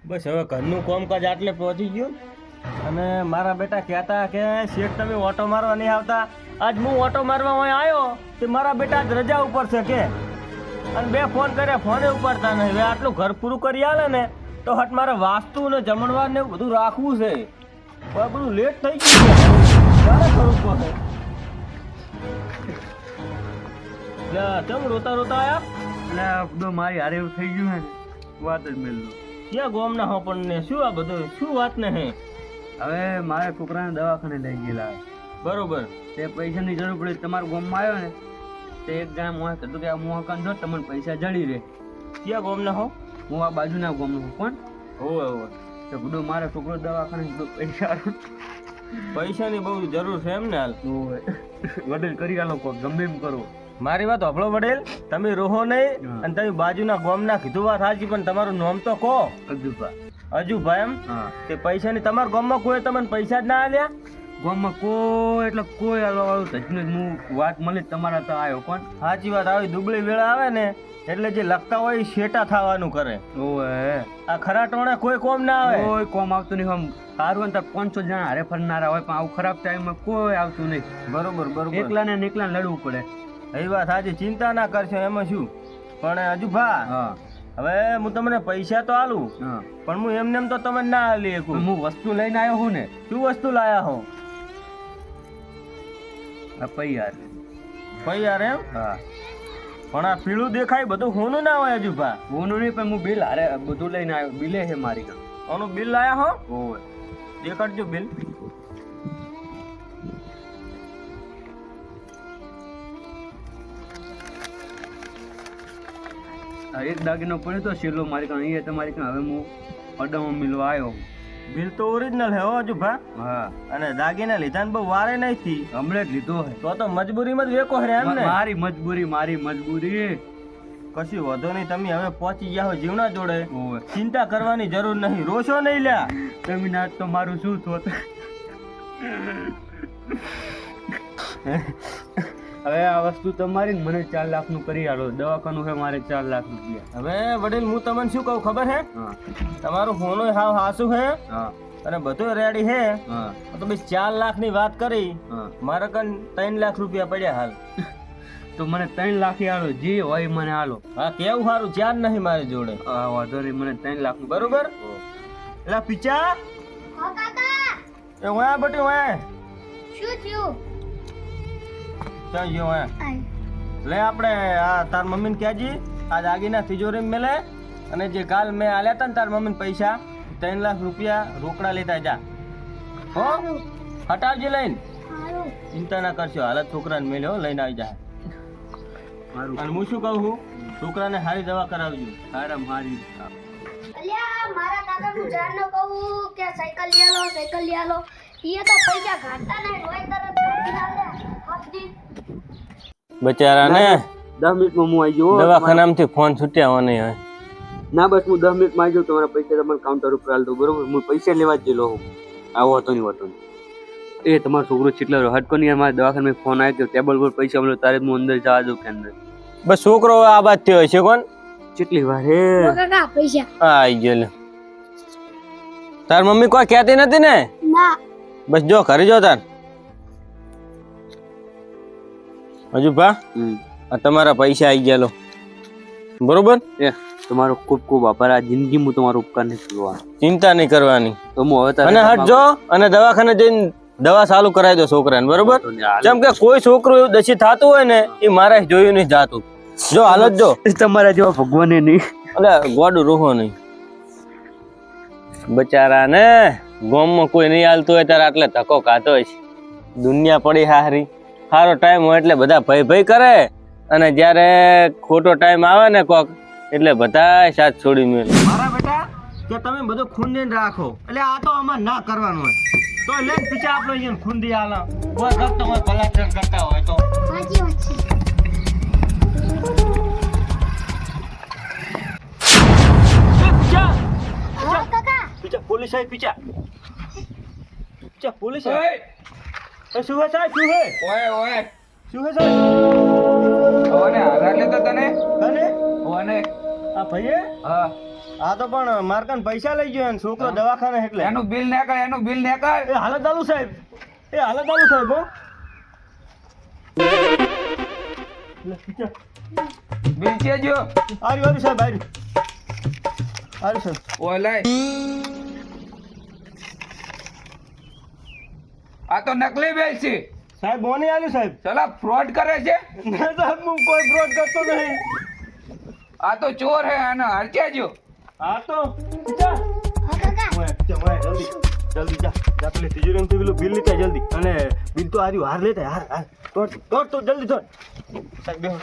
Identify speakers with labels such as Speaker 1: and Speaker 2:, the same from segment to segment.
Speaker 1: બસ હવે ઘરનું કામકાજ આટલે પહોંચી ગયું અને મારા બેટા કહેતા કે શેઠ તમે ઓટો મારવા નહીં આવતા. આજ હું ઓટો મારવા અહીં આવ્યો તે મારા બેટા આજ રજા ઉપર છે કે અને બે ફોન કર્યા ફોને ઉપાડતા નહીં. હવે આટલું ઘર પૂરું કરી આલે ને તો હટ મારે વાસ્તુ ને જમણવાર ને બધું રાખવું છે. હવે બધું લેટ થઈ ગયું છે. ક્યારે કરવું પડે? કેમ રોતા રોતા આયા?
Speaker 2: એટલે મારી હારે એવું થઈ ગયું હે ને વાત જ મેળવું.
Speaker 1: ક્યાં ગોમના હો પણ ને શું આ બધું શું વાત ને હે?
Speaker 2: હવે મારા છોકરાને દવાખાને લઈ ગયેલા
Speaker 1: બરોબર.
Speaker 2: તે પૈસાની જરૂર પડી તમારા ગામમાં આવ્યો ને તે એક જણા મોહ કીધું કે આ મોહકન જો તમને પૈસા જડી રહે.
Speaker 1: ક્યાં ગોમના હો?
Speaker 2: હું આ બાજુના ગામનો છું. કોણ?
Speaker 1: હોવે હોવે.
Speaker 2: તો બધું મારા છોકરો દવાખાને પૈસા
Speaker 1: પૈસાની બહુ જરૂર છે એમ ને હાલ?
Speaker 2: વડીલ કરી આલો કોક ગમે એમ કરો.
Speaker 1: મારી વાત હોભળો વડેલ, તમે રોહો નહીં અને તમે બાજુના ગામના કીધું વાત સાચી પણ તમારું નામ તો કહો.
Speaker 2: અજુભા.
Speaker 1: અજુભાઈ એમ?
Speaker 2: હા.
Speaker 1: તે પૈસાની તમારા ગામમાં કોઈ તમને પૈસા જ ના આલ્યા?
Speaker 2: ગામમાં કોઈ એટલે કોઈ હાલવા વાળું થતું નથી. હું વાત મળી તમારા તો આવ્યો. કોણ?
Speaker 1: સાચી વાત. આવી દુબળી વેળા આવે ને એટલે જે લખતા હોય એ શેટા થવાનું કરે.
Speaker 2: ઓએ
Speaker 1: આ ખરા ટોણે કોઈ કોમ ના આવે.
Speaker 2: કોઈ કોમ આવતું નહીં. આમ સારું ને 500 જણા હારે ફરનારા હોય પણ આવું ખરાબ ટાઈમમાં કોઈ આવતું નહીં.
Speaker 1: બરોબર બરોબર.
Speaker 2: એકલા ને લડવું પડે.
Speaker 1: એ વાત સાચી. ચિંતા ના કરશો એમાં શું. પણ અજુભા
Speaker 2: હા
Speaker 1: હવે હું તમને પૈસા તો આલું
Speaker 2: હા
Speaker 1: પણ હું એમને એમ તો તમને ના આલી શકું.
Speaker 2: હું વસ્તુ લઈને આવ્યો હું ને.
Speaker 1: શું વસ્તુ લાયા હો?
Speaker 2: આ પૈયાર.
Speaker 1: પૈયાર એમ?
Speaker 2: હા.
Speaker 1: પણ આ પીળું દેખાય બધું હોનું ના હોય અજુભા.
Speaker 2: હોનું નહીં પણ હું બિલ હારે બધું લઈને આવ્યો. બિલે છે મારી કામ.
Speaker 1: આનું બિલ લાયા હો?
Speaker 2: ઓય
Speaker 1: દેખાડજો બિલ.
Speaker 2: આ એક દાગીનો પડ્યો તો શેલો મારી કામ. અહીંયા તમારી કામ. હવે હું અડામાં મિલવા આવ્યો.
Speaker 1: બિલ તો ઓરિજિનલ હે હો અજુભા.
Speaker 2: હા
Speaker 1: અને દાગીના લીધા ને બહુ વારે નહીં થી.
Speaker 2: હમણાં જ લીધો હે.
Speaker 1: તો મજબૂરીમાં જ વેકો હે એમ ને?
Speaker 2: મારી મજબૂરી.
Speaker 1: કશું વધો નહીં. તમે હવે પહોંચી ગયા હો જીવના જોડે.
Speaker 2: ઓય
Speaker 1: ચિંતા કરવાની જરૂર નહીં. રોશો નહીં લ્યા.
Speaker 2: તમે ના તો મારું શું થોત. હવે આ વસ્તુ તમારી મને 4 લાખ નું કરી આલો. દવાખાનું છે મારે 4 લાખ રૂપિયા.
Speaker 1: હવે વડીલ હું તમને શું કહું ખબર હે?
Speaker 2: હા
Speaker 1: તમારું ફોનો હાવ હાસુ હે
Speaker 2: હા
Speaker 1: અને બધું રેડી હે.
Speaker 2: હા
Speaker 1: તો બસ 4 લાખ ની વાત કરી.
Speaker 2: હા
Speaker 1: મારા કન 3 લાખ રૂપિયા પડ્યા હાલ.
Speaker 2: તો મને 3 લાખ આલો. જે હોય મને આલો.
Speaker 1: હા કેવું સારું. 4 નહીં મારી જોડે.
Speaker 2: હા વાંધો નહીં. મને 3 લાખ
Speaker 1: બરોબર. એટલે પીચા એ વાય બટી વાય
Speaker 3: શું થયું?
Speaker 1: ચાલ જો વાય લે આપણે આ તાર મમ્મીને કહેજી આજ આગીના તિજોરી મેલે અને જે કાલ મેં આલ્યા હતા ને તાર મમ્મીને પૈસા 3 લાખ રૂપિયા રોકડા લેતા જા હો. હટાવજે લઈને.
Speaker 3: હારું.
Speaker 1: ચિંતા ના કરશો. હાલત છોકરાને મેલ્યો લઈને આવી જા.
Speaker 2: મારું
Speaker 1: અને હું શું કહું છું છોકરાને સારી દવા કરાવજો.
Speaker 2: સારા મારી.
Speaker 3: અલ્યા મારા કાકાનું જાણનો કહું કે સાયકલ લઈ આલો. ઈએ તો પૈસા ઘાટતા નહીં. રોય તરત કાઢી આલે. આપજી.
Speaker 1: બચારાને
Speaker 2: 10 મિનિટમાં હું આવી ગયો.
Speaker 1: દવાખાનામાંથી ફોન છૂટ્યા નહીં હોય.
Speaker 2: ના બસ હું 10 મિનિટમાં આવી જાઉં. તમારા પૈસા તમને કાઉન્ટર ઉપર આલ દઉં. બરોબર. હું પૈસા લેવા જ ગયેલો હું. આવો હતો નહીં. એ તમારો છોકરો ચીટલા રહ્યો. હટકો નહીં. મારા દવાખાને ફોન આવ્યો કે ટેબલ પર પૈસા મળ્યો તારે હું અંદર જવા દઉં કે અંદર.
Speaker 1: બસ છોકરો આ બાદ થયો છે કોણ?
Speaker 2: ચીટલી વાર હે.
Speaker 3: કાકા પૈસા.
Speaker 1: હા આવી ગયો લે. તાર મમ્મી કોઈ કહેતી નથી ને?
Speaker 3: ના.
Speaker 1: બસ જો ઘરે જો તાર. હજુ ભા આ તમારા પૈસા આવી ગયા લો. બરોબર.
Speaker 2: એ તમારો ખૂબ ખૂબ આભાર. આ જિંદગી હું તમારો ઉપકાર નહીં ભૂલવાનો.
Speaker 1: ચિંતા નહીં કરવાની.
Speaker 2: તો હું હવે
Speaker 1: અને હટજો અને દવાખાને જઈને દવા ચાલુ કરાવી દો છોકરાને. બરોબર. જેમ કે કોઈ છોકરું એવું દશી થતું હોય ને એ મારે જોયું નહીં જાતું. જો હાલત જો
Speaker 2: તમારા જેવા ભગવાને નહીં.
Speaker 1: એટલે ગોડું રોહો નહીં. બચારા ને ગામમાં કોઈ નહીં હાલતું હોય ત્યારે આટલે ધક્કો ખાતો હોય છે. દુનિયા પડી હારી. સારો ટાઈમ હોય એટલે બધા ભય કરે અને જ્યારે ખોટો ટાઈમ આવે ને કોક એટલે બધા સાથ છોડી મેલે. મારા બેટા કે તમે બધું ખૂંદીને રાખો. એટલે આ તો આમાં ના કરવાનું હોય તો લે પીછે આપણે અહીંયા ખૂંદી આલા કોઈ કરતો હોય ભલાચર કરતા હોય તો
Speaker 3: સાચી વાત છે. હા કાકા.
Speaker 1: પીછા પોલીસ આવી. પીછા પોલીસ આવી. શું હે સાહેબ? શું હે?
Speaker 4: ઓય
Speaker 1: શું હે સાહેબ?
Speaker 4: ઓને આધાર લેતો તને
Speaker 1: કને?
Speaker 4: ઓને
Speaker 1: આ ભાઈએ
Speaker 4: હા
Speaker 1: આ તો પણ મારકાન પૈસા લઈ ગયો અને છોકરો દવાખાને એટલે
Speaker 4: એનું બિલ નાખાય, એનું બિલ નાખાય.
Speaker 1: એ હાલત ચાલુ સાહેબ, એ હાલત ચાલુ સાહેબ હો.
Speaker 4: બિલ છે જો
Speaker 1: આર્યું સાહેબ, આર્યું સાહેબ.
Speaker 4: ઓય લાય. આ તો નકલી બિલ છે.
Speaker 1: સાહેબ બોની આલ્યું સાહેબ.
Speaker 4: ચલા ફ્રોડ કરે છે.
Speaker 1: ના સાહેબ હું કોઈ ફ્રોડ કરતો નહીં.
Speaker 4: આ તો ચોર હે, આને હરચાજો.
Speaker 1: હા તો
Speaker 3: હા કાકા
Speaker 1: જલ્દી જલ્દી જા પેલી તિજોરી પેલું બિલ લેતા જલ્દી. અને બિલ તો આર્યું હાર લેતા હાર તો જલ્દી તો. સાહેબ બેહો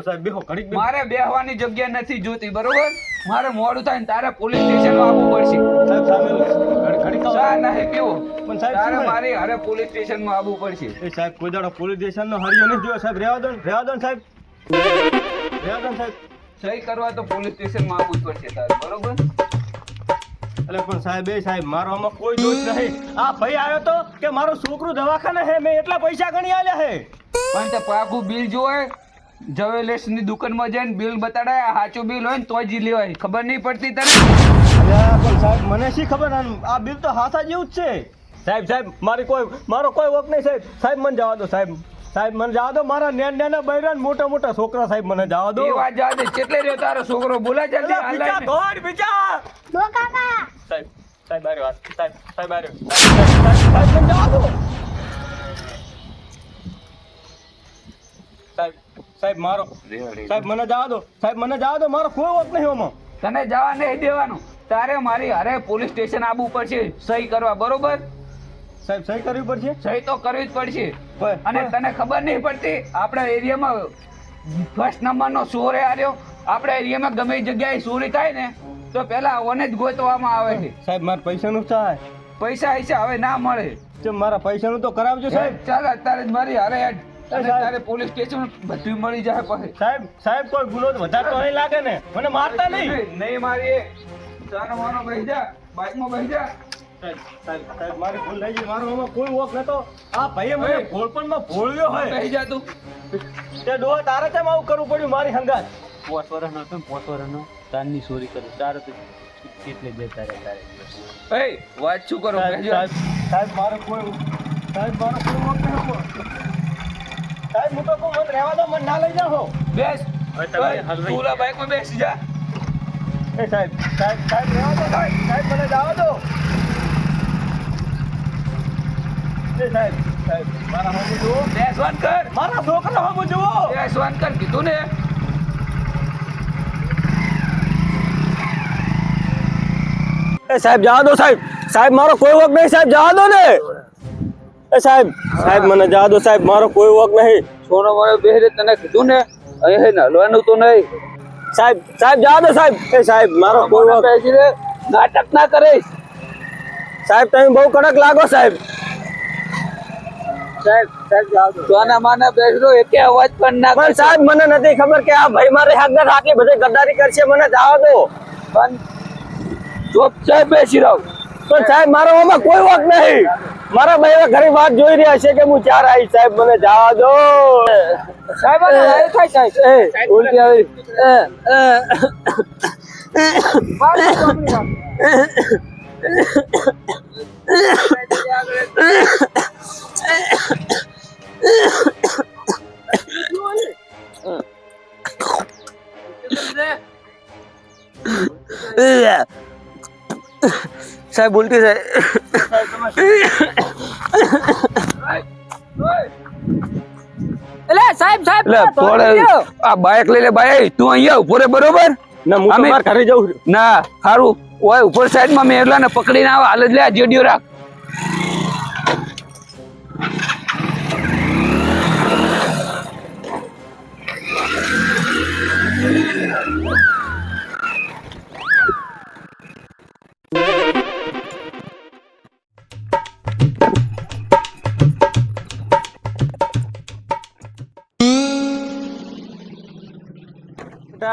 Speaker 1: સાહેબ બેહો ઘડીક બેહો.
Speaker 4: મારે બેહવાની જગ્યા નથી જોતી, બરોબર? મારે મોડું થાય ને તારે પોલીસ સ્ટેશનમાં આવવું પડશે.
Speaker 1: સાહેબ સામે ઘડીક
Speaker 4: ચા નહીં પીવો
Speaker 1: પણ સાહેબ
Speaker 4: તારે
Speaker 1: શું હે?
Speaker 4: મારી હારે પોલીસ સ્ટેશનમાં આવવું પડશે.
Speaker 1: એ સાહેબ કોઈ દાડો પોલીસ સ્ટેશનનો હરિયો નહીં જોયો સાહેબ. રહેવા દો ને સાહેબ, રહેવા દો ને સાહેબ.
Speaker 4: સહી કરવા તો પોલીસ સ્ટેશનમાં આવવું જ પડશે તારે, બરોબર?
Speaker 1: એટલે પણ સાહેબ એ સાહેબ મારો આમાં કોઈ દોષ નહીં. આ ભાઈ આવ્યો તો કે મારું છોકરું દવાખાને હે, મેં એટલા પૈસા ગણી આલ્યા હે.
Speaker 4: પણ તે પાકું બિલ જોવે, જવેલર્સની દુકાનમાં જઈને બિલ બતાડાય, સાચું બિલ હોય ને તો જ લેવાય. ખબર નહીં પડતી તને?
Speaker 1: અલ્યા પણ સાહેબ મને શી ખબર, આ બિલ તો હાથા જેવું જ છે. સાહેબ મારો કોઈ વોક નહીં સાહેબ. સાહેબ મને જવા દો સાહેબ મને જવા દો. મારા નાના બૈરા મોટા મોટા છોકરા સાહેબ મને જવા દો.
Speaker 4: એ વાત જવા દે. કેટલે રહ્યો તારો છોકરો? બોલા જલ્દી.
Speaker 1: અલ્યા, બીજા દોડ બીજા.
Speaker 3: દો કાકા
Speaker 1: સાહેબ આર્યો વાત. સાહેબ આર્યો. સાહેબ મને જવા દો. સાહેબ મારો સાહેબ મને જવા દો. સાહેબ મને જવા દો. મારો કોઈ વોક નહીં આમાં.
Speaker 4: તને જવા નહીં દેવાનું. તારે મારી હારે પોલીસ સ્ટેશન આવવું પડશે સહી કરવા, બરોબર?
Speaker 1: સાહેબ સહી કરવી પડશે.
Speaker 4: સહી તો કરવી જ પડશે.
Speaker 1: કોઈ-
Speaker 4: અને તને ખબર નહીં પડતી, આપણા એરિયામાં ફર્સ્ટ નંબરનો ચોર આવ્યો. આપણા એરિયામાં ગમે એ જગ્યાએ ચોરી થાય ને તો પેલા ઓને જ ગોતવામાં આવે છે.
Speaker 1: સાહેબ મારા પૈસાનું થાય.
Speaker 4: પૈસા હવે ના મળે.
Speaker 1: ચમ મારા પૈસાનું તો કરાવજો સાહેબ.
Speaker 4: ચાલ અત્યારે જ મારી હારે હેડ. અને
Speaker 1: સાહેબ.
Speaker 4: તારે પોલીસ સ્ટેશન બધું મળી જાય પછી.
Speaker 1: સાહેબ કોઈ ગુનો વધારે તો નહીં લાગે ને? મને મારતા નહીં.
Speaker 4: નહીં મારી. તારો માનો બેસી જા, બાઇકમાં બેસી જા.
Speaker 1: સાહેબ મારી ભૂલ થઈ ગઈ. મારો આમાં કોઈ વોક નતો. આ ભાઈએ મને ભોળપણમાં ભોળવ્યો હોય.
Speaker 4: બેસી જા તું.
Speaker 1: તે ડોહા તારે કેમ આવું કરવું પડ્યું મારી હંગાત?
Speaker 2: 5 વર્ષનો હતો ને 5 વર્ષનો તારની ચોરી કરી. તારે તો કેટલે જતા રહે તારે.
Speaker 4: એ વાત શું કરો? બેસી જા.
Speaker 1: સાહેબ મારો કોઈ વોક નહીં. સાહેબ હું તો કહું મને રહેવા દો, મને ના લઈ જાઓ.
Speaker 4: બેસ.
Speaker 2: હવે તમારી હલવાઈ.
Speaker 4: તું ઓલા બાઇકમાં બેસી જા.
Speaker 1: એ સાહેબ રહેવા દો. સાહેબ મને જવા દો. એ સાહેબ મારા હમું જુઓ.
Speaker 4: બેસવાન કર.
Speaker 1: મારા છોકરા હમું જુઓ.
Speaker 4: બેસવાન કર કીધું ને.
Speaker 1: એ સાહેબ જવા દો સાહેબ મારો કોઈ વોક નહીં. સાહેબ જવા દો ને. એ સાહેબ મને જવા દો સાહેબ. મારો કોઈ વોક નહીં.
Speaker 4: છોરો વાળો બેહરે તને કીધું ને અહીં હલવાનું તો નહીં.
Speaker 1: સાહેબ જવા દો સાહેબ. એ સાહેબ મારો કોઈ વોક.
Speaker 4: બેસી રે. નાટક ના કરીશ.
Speaker 1: સાહેબ તમે બહુ કડક લાગો સાહેબ.
Speaker 4: સાહેબ જાવ દો. સોના માના બેસરો એકે અવાજ પણ ના
Speaker 1: પણ સાહેબ મને નથી ખબર કે આ ભાઈ મારે હાકદાર આટલી બધી ગદ્દારી કરશે. મને જવા દો.
Speaker 4: પણ ચોપ સાહેબ બેસી રહો.
Speaker 1: પણ સાહેબ મારો આમાં કોઈ વોક નહીં. મારા ભાઈ ઘરે વાત જોઈ રહ્યા છે કે હું ચાર આવી. સાહેબ મને જવા દો.
Speaker 4: સાહેબ થાય સાહેબ.
Speaker 1: ઉલટી આવી. સાહેબ ઉલટી થાય.
Speaker 4: એટલે સાહેબ આ બાઇક લઈ લે. બાઈક તું અહીંયા ઉભો રે, બરોબર?
Speaker 1: ના હું તો
Speaker 4: અમે-
Speaker 1: મારા ઘરે જઉં છું.
Speaker 4: ના સારું. ઓય ઉપર સાઈડમાં મેં એટલાને પકડીને આવે. હાલ જ લે. આ જેડિયો રાખ.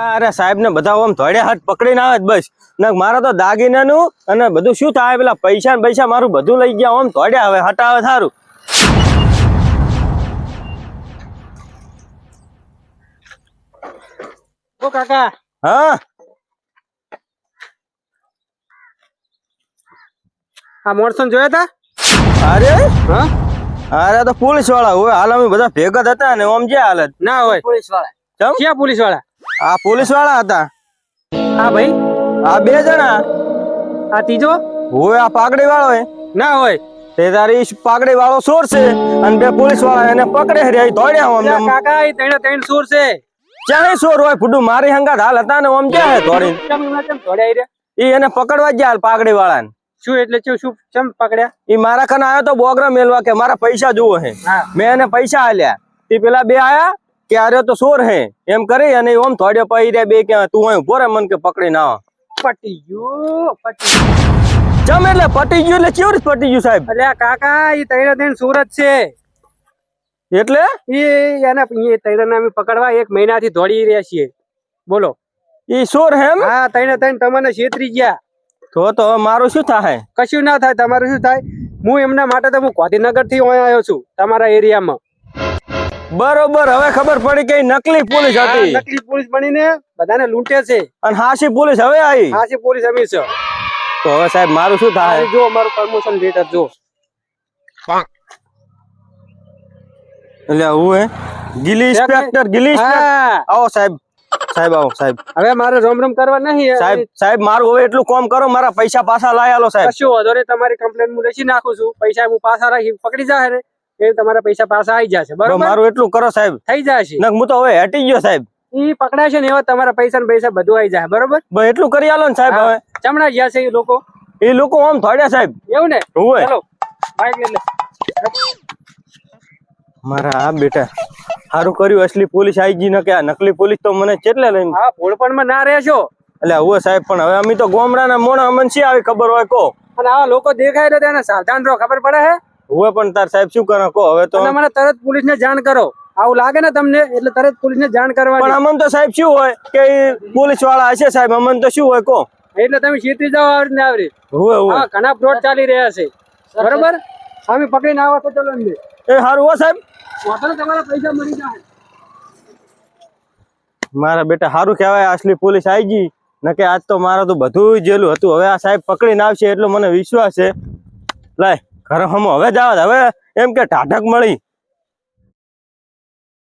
Speaker 1: અરે સાહેબ ને બધા આમ ધોડે હાથ પકડીને આવે જ બસ. ને મારા તો દાગીનાનું અને બધું શું થાય, પેલા પૈસા ને પૈસા મારું બધું લઈ ગયા. આમ ધોડે આવે હટાવે સારું.
Speaker 2: ઓ કાકા
Speaker 1: હા
Speaker 2: આ મોણસો જોયા તા?
Speaker 1: અરે
Speaker 2: હા
Speaker 1: અરે તો પોલીસ વાળા હોય હાલ અમે બધા ભેગા જ હતા ને આમ જે હાલત
Speaker 2: ના હોય
Speaker 5: પોલીસ વાળા
Speaker 1: ચમ
Speaker 2: ક્યાં પોલીસ વાળા?
Speaker 1: આ પોલીસ વાળા હતા
Speaker 2: હા ભાઈ
Speaker 1: આ 2 જણા
Speaker 2: આ ત્રીજો
Speaker 1: હોય આ પાઘડી વાળો હે
Speaker 2: ના હોય.
Speaker 1: તે તારી પાઘડી વાળો ચોર છે અને 2 પોલીસ વાળા એને પકડે રે દોડ્યા
Speaker 2: અલ્યા
Speaker 1: આમ
Speaker 2: કાકા એ ત્રણ ચોર છે.
Speaker 1: ચાહે ચોર હોય ફૂડું મારી હંગાત હાલ હતા ને આમ ક્યાં હે દોડી
Speaker 2: કેમ એમના કેમ દોડ્યા ઈ રહ્યા?
Speaker 1: ઈ એને પકડવા જ હાલ પાઘડી વાળાને
Speaker 2: શું એટલે શું ચમ પકડ્યા?
Speaker 1: ઈ મારા કને આવ્યો તો બોગરા મેલવા કે મારા પૈસા જુઓ હે
Speaker 2: હા
Speaker 1: મેં એને પૈસા આલ્યા તે પેલા 2 આયા કે આર્યો તો ચોર હે એમ કરી અને ઓમ થોડ્યો પઈ રે 2 કે તું અહીં ઉભો રે મન કે પકડી ના
Speaker 2: પટી ગયું.
Speaker 1: ચમ એટલે પટી ગયું એટલે કેવી રીતે પટી ગયું સાહેબ
Speaker 2: અલ્યા કાકા એ ત્રણ સુરત છે.
Speaker 1: એટલે
Speaker 2: એને ત્રણ અમે પકડવા 1 મહિનાથી દોડી રહ્યા છીએ. બોલો.
Speaker 1: ઈ ચોર હે એમ
Speaker 2: હા ત્રણ તમને છેતરી ગયા.
Speaker 1: તો હવે મારું શું થાય
Speaker 2: કશું ના થાય. તમારું શું થાય? હું એમના માટે તો હું ગાંધીનગર થી આવ્યો છું તમારા એરિયામાં.
Speaker 1: બરોબર હવે ખબર પડી કે ઈ નકલી પોલીસ
Speaker 2: આ
Speaker 1: હતી
Speaker 2: નકલી પોલીસ બનીને બધાને લૂંટે છે.
Speaker 1: અને હાસી પોલીસ હવે આવી
Speaker 2: આ છે પોલીસ અમે છે.
Speaker 1: તો હવે સાહેબ મારું શું થાય
Speaker 2: જો અમારું પ્રમોશન લેટર જો.
Speaker 1: એટલે હું હે ગિલી ઇન્સ્પેક્ટર ગિલી ઇન્સ્પેક્ટર
Speaker 2: હા
Speaker 1: આવો સાહેબ સાહેબ આવો સાહેબ
Speaker 2: હવે મારે રોમ રોમ કરવા નહીં.
Speaker 1: સાહેબ મારું હવે એટલું કામ કરો મારા પૈસા પાછા લાય આલો સાહેબ
Speaker 2: કશું વાંધો નહીં. તમારી કમ્પ્લેન હું લખી નાખું છું. પૈસા હું પાછા રાખી પકડી જાય ને એ તમારા પૈસા પાછા આવી જશે.
Speaker 1: તો
Speaker 2: બરોબર
Speaker 1: મારું એટલું કરો સાહેબ
Speaker 2: થઈ જશે.
Speaker 1: નક હું તો હવે હટી ગયો સાહેબ
Speaker 2: ઈ પકડાય છે ને એવા તમારા પૈસા ને પૈસા બધું આવી જાય. બરોબર
Speaker 1: બસ એટલું કરી આલો ને સાહેબ હવે
Speaker 2: ચમડા ગયા છે એ લોકો.
Speaker 1: એ લોકો આમ થોડ્યા સાહેબ
Speaker 2: એવું ને?
Speaker 1: હોય
Speaker 2: ચલો બાઈક લઈ લે.
Speaker 1: મારા આ બેટા સારું કર્યું અસલી પોલીસ આવી ગઈ ને કે આ નકલી પોલીસ તો મને કેટલે લઈને
Speaker 2: હા ભોળપણમાં ના રહેશો.
Speaker 1: એટલે હવે સાહેબ પણ હવે અમે તો ગોમડાના મોણા અમને શી આવી ખબર હોય કો
Speaker 2: અને આવા લોકો દેખાય તો તેને સાવધાન રહો. ખબર પડે હે?
Speaker 1: હવે પણ તાર સાહેબ શું કરે કો હવે તો
Speaker 2: અને મને તરત પોલીસને જાણ કરો. આવું લાગે ને તમને એટલે તરત પોલીસને જાણ
Speaker 1: પણ
Speaker 2: કરવાની.
Speaker 1: અમન તો સાહેબ શું હોય કે પોલીસ વાળા હશે સાહેબ અમન તો શું હોય કો
Speaker 2: એટલે તમે છેતરી જાઓ આવરી ને આવરી.
Speaker 1: હવે
Speaker 2: હા ઘણા ફ્રોડ ચાલી રહ્યા છે. બરોબર અમે પકડીને આવો તો ચલો ને
Speaker 1: એ સારું હો સાહેબ
Speaker 2: વાંધો નહીં, તમારા પૈસા મળી જાય.
Speaker 1: મારા બેટા સારું કહેવાય અસલી પોલીસ આવી ગઈ નકે આજ તો મારે તો બધું જેલું હતું. હવે આ સાહેબ પકડીને આવશે એટલો મને વિશ્વાસ છે. લાય ઘરે હમો હવે જાવ હવે એમ કે ટાઢક મળી